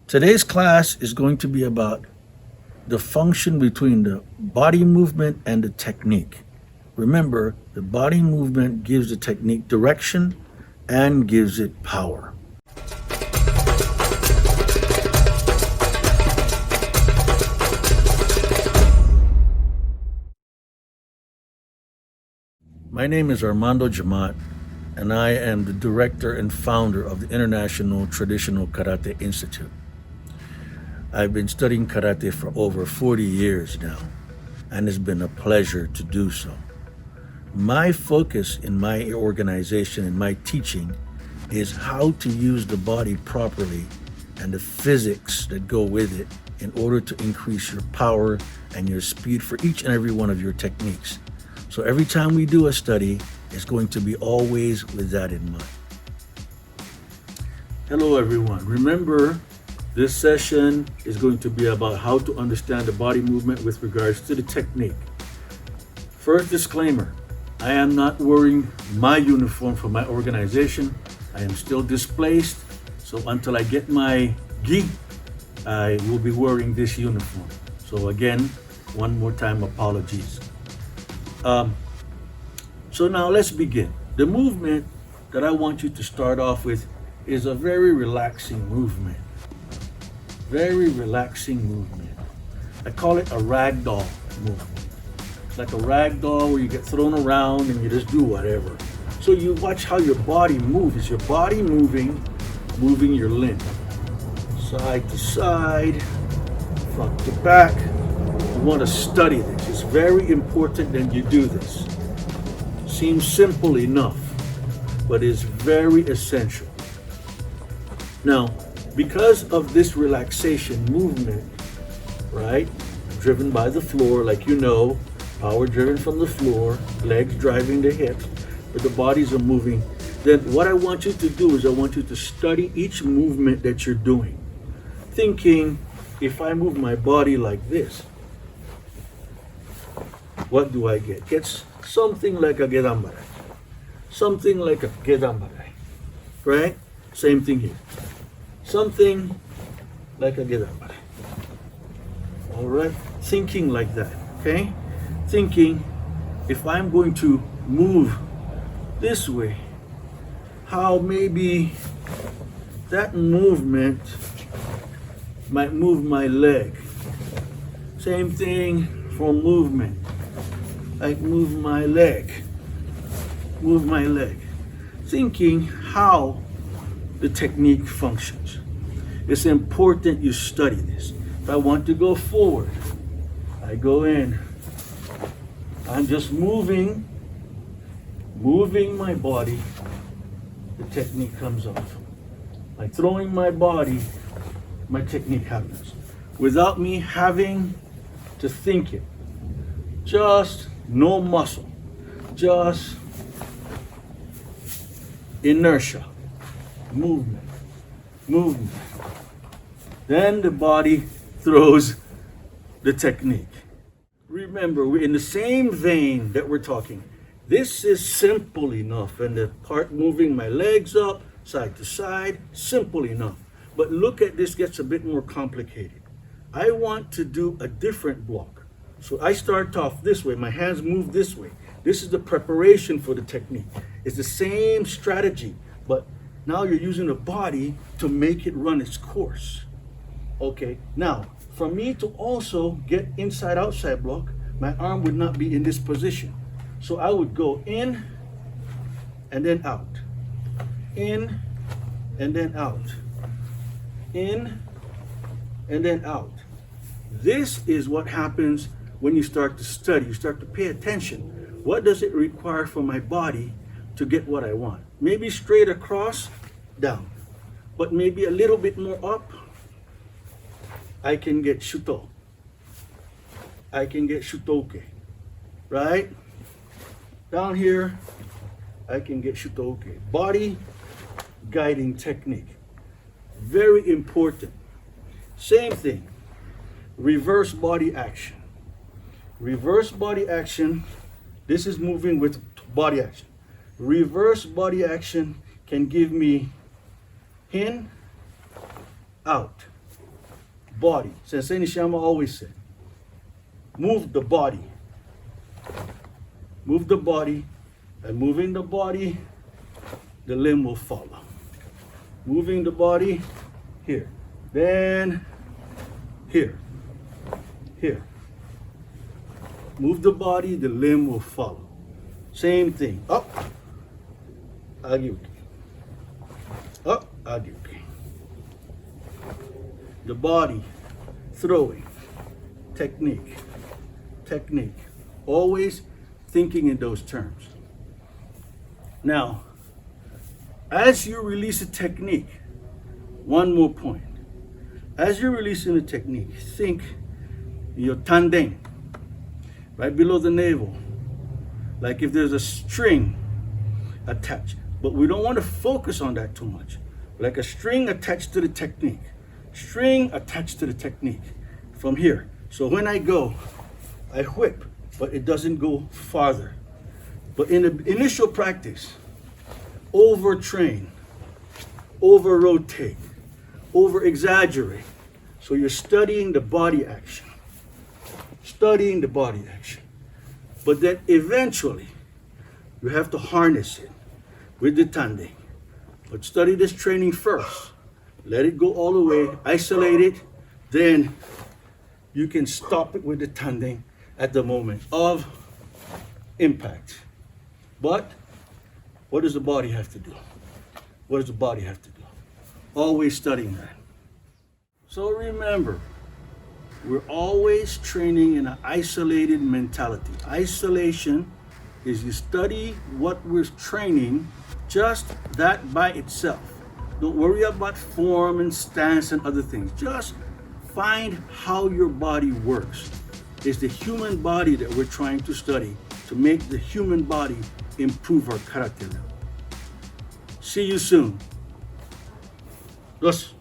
Today's class is going to be about the function between the body movement and the technique. Remember, the body movement gives the technique direction and gives it power. My name is Armando Jemmott, and I am the director and founder of the International Traditional Karate Institute. I've been studying karate for over 40 years now, and it's been a pleasure to do so. My focus in my organization and my teaching is how to use the body properly and the physics that go with it in order to increase your power and your speed for each and every one of your techniques. So every time we do a study, it's going to be always with that in mind. Hello everyone. Remember, this session is going to be about how to understand the body movement with regards to the technique. First disclaimer, I am not wearing my uniform for my organization. I am still displaced, so until I get my gi, I will be wearing this uniform. So again, one more time, apologies. So now let's begin. The movement that I want you to start off with is a very relaxing movement. Very relaxing movement. I call it a ragdoll movement. It's like a ragdoll where you get thrown around and you just do whatever. So you watch how your body moves. It's your body moving your limb. Side to side, front to back. You want to study this. It's very important that you do this. Seems simple enough, but is very essential. Now, because of this relaxation movement, right, driven by the floor, like you know, power driven from the floor, legs driving the hips, but the bodies are moving, then what I want you to do is I want you to study each movement that you're doing, thinking, if I move my body like this, what do I get? Gets something like a gedambare. Something like a gedambare. Right? Same thing here. Something like a gedambare. Alright? Thinking like that. Okay? Thinking, if I'm going to move this way, how maybe that movement might move my leg. Same thing for movement. Like move my leg. Thinking how the technique functions. It's important you study this. If I want to go forward, I go in. I'm just moving my body. The technique comes off. By throwing my body, my technique happens. Without me having to think it. Just no muscle, just inertia, movement. Then the body throws the technique. Remember, we're in the same vein that we're talking. This is simple enough, and the part moving my legs up, side to side, simple enough. But look at this, gets a bit more complicated. I want to do a different block. So I start off this way, my hands move this way. This is the preparation for the technique. It's the same strategy, but now you're using the body to make it run its course. Okay, now, for me to also get inside-outside block, my arm would not be in this position. So I would go in and then out. In and then out. In and then out. This is what happens when you start to study, you start to pay attention. What does it require for my body to get what I want? Maybe straight across, down. But maybe a little bit more up, I can get shuto. I can get shutoke. Right? Down here, I can get shutoke. Body guiding technique. Very important. Same thing. Reverse body action. Reverse body action, this is moving with body action. Reverse body action can give me in, out, body. Sensei Nishiyama always said, move the body. Move the body, and moving the body, the limb will follow. Moving the body, here. Then, here. Here. Move the body, the limb will follow. Same thing. Up. Agyuki. Up. Agyuki. The body, throwing. Technique. Technique. Always thinking in those terms. Now, as you release a technique, one more point. As you're releasing a technique, think your tanden, right below the navel, like if there's a string attached. But we don't want to focus on that too much. Like a string attached to the technique. String attached to the technique from here. So when I go, I whip, but it doesn't go farther. But in the initial practice, overtrain, over rotate, over exaggerate. So you're studying the body action. Studying the body action. But then eventually, you have to harness it with the tande. But study this training first. Let it go all the way, isolate it, then you can stop it with the tande at the moment of impact. But what does the body have to do? What does the body have to do? Always studying that. So remember, we're always training in an isolated mentality. Isolation is you study what we're training, just that by itself. Don't worry about form and stance and other things. Just find how your body works. It's the human body that we're trying to study to make the human body improve our character. See you soon. Yes.